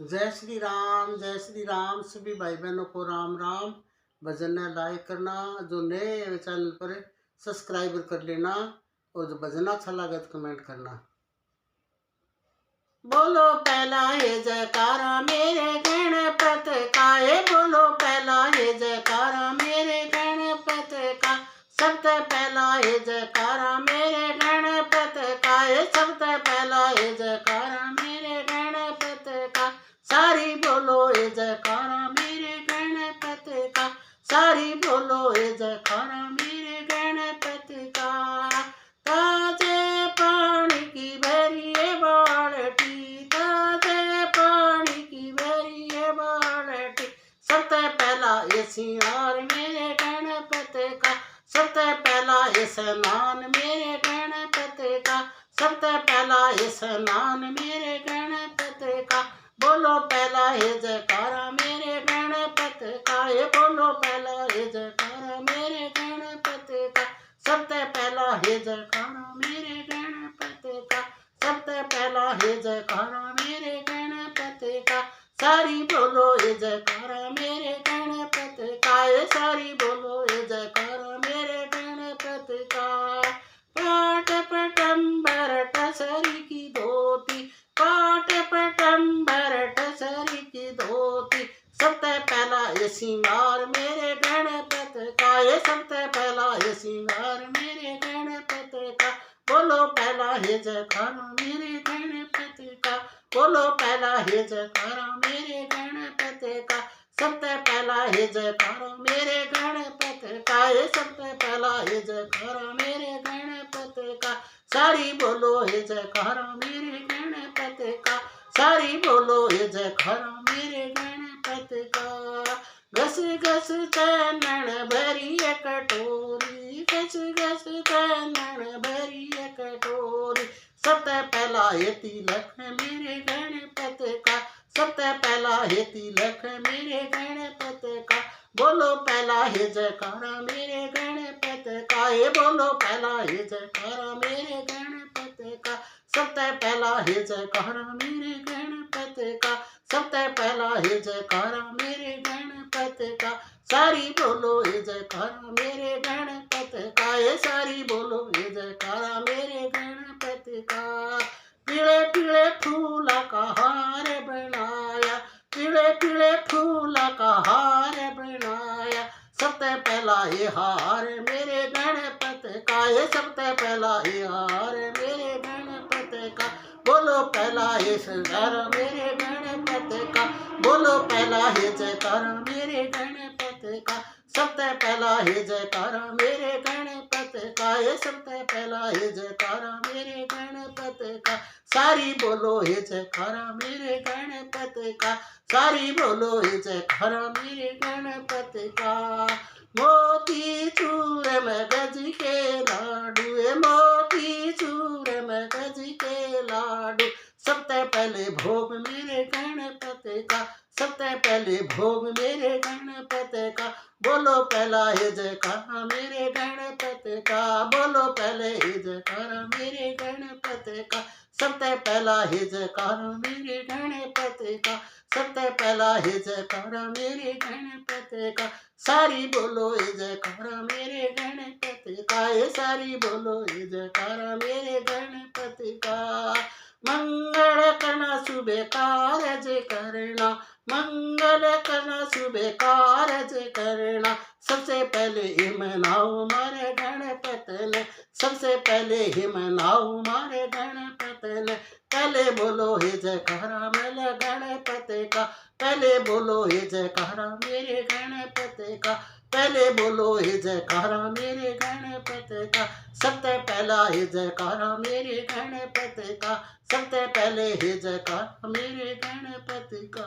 जय श्री राम सभी भाई बहनों को राम राम। भजन ने लाइक करना, जो नए हैं चैनल पर सब्सक्राइब कर लेना, और जो भजन अच्छा लगे तो कमेंट करना। बोलो पहला है जयकारा मेरे गणपत का, ये बोलो पहला है जयकारा मेरे गणपत का, सबसे पहला है जयकारा मेरे गणपत का, ये सबसे पहला है जयकारा मेरे गणपत का। सारी बोलो ये जयकारा मेरे गणपत का, सारी बोलो ये जयकारा मेरे गणपत का। ताजे पानी की भरी है बाल्टी, ताजे पानी की भरी है बाल्टी, सबसे पहला ये सिंगार मेरे गणपत का, सबसे पहला ये स्नान मेरे गणपत का, सबसे पहला ये स्नान मेरे गणपत का। बोलो पहला है जयकारा मेरे गणपत का, ये बोलो पहला है जयकारा मेरे गणपत का, सबसे पहला है जयकारा मेरे गणपत का, सबसे पहला है जयकारा मेरे गणपत का। सारी बोलो ये जयकारा मेरे गणपत का, ये सारी बोलो ये जयकारा मेरे गणपत का। पाट पटंबर टसरी की धोती, पाट पटंबर टसरी की धोती, सबसे पहला ये सिंगार मेरे गणपत का, ये सबसे पहला ये सिंगार मेरे गणपत का। बोलो पहला है जयकारा मेरे गणपत का, बोलो पहला है जयकारा मेरे गणपत का, सबसे पहला है जयकारा मेरे गणपत का, ये सबसे पहला है जयकारा मेरे गणपत का। सारी बोलो हे जयकारा मेरे गणपत का, सारी बोलो हे जयकारा मेरे गणपत का। घस घस चनन भरी कटोरी, घस घस चनन भरी कटोरी, सबसे पहला ये तिलक मेरे गणपत का, सबसे पहला ये तिलक मेरे गणपत का। बोलो पहला है जयकारा मेरे गणपत का, ये बोलो पहला है जयकारा मेरे गणपत का, सबसे पहला है जयकारा मेरे गणपत का, सबसे पहला है जयकारा मेरे गणपत का। सारी बोलो ये जयकारा मेरे गणपत का, ये सारी बोलो ये जयकारा मेरे गणपत का। पीले पीले फूला का हार बनाया, पीले पीले फूला का हार बनाया, सबसे पहला ये हार मेरे गणपत का, ये सबसे पहला ये हार मेरे गणपत का। बोलो पहला ये श्रृंगार मेरे गणपत का, बोलो पहला ये जयकारा मेरे गणपत का, सबसे पहला ये जयकारा मेरे गणपत का, ये सबसे पहला ये जयकारा मेरे गणपत का। सारी बोलो हे जयकारा मेरे गणपत का, सारी बोलो हे जयकारा मेरे गणपत का। मोती चूर में गज के लाडू, मोती चूर में गज के लाडू, सबसे पहले भोग मेरे गणपत का, सबसे पहले भोग मेरे गणपत का। बोलो पहला है जयकारा मेरे गणपत का, बोलो पहले है जयकारा मेरे गणपत का, सबसे पहला है जयकारा मेरे गणपत का, सबसे पहला है जयकारा मेरे गणपत का। सारी बोलो ये जयकारा मेरे गणपत का, ये सारी बोलो ये जयकारा मेरे गणपत का। मंगल करना सुबह कारज करना, मंगल करना सुबह कारज करना, सबसे पहले ही मनाओ मारे गणपत ने, सबसे पहले ही मनाओ मारे गणपत ने। पहले बोलो हे जयकारा मेरे गणपत का, पहले बोलो हे जयकारा मेरे गणपत का, पहले बोलो हे जयकारा मेरे गणपत का, सबसे पहला हे जयकारा मेरे गणपत का, सबसे पहले हे जयकारा मेरे गणपत का।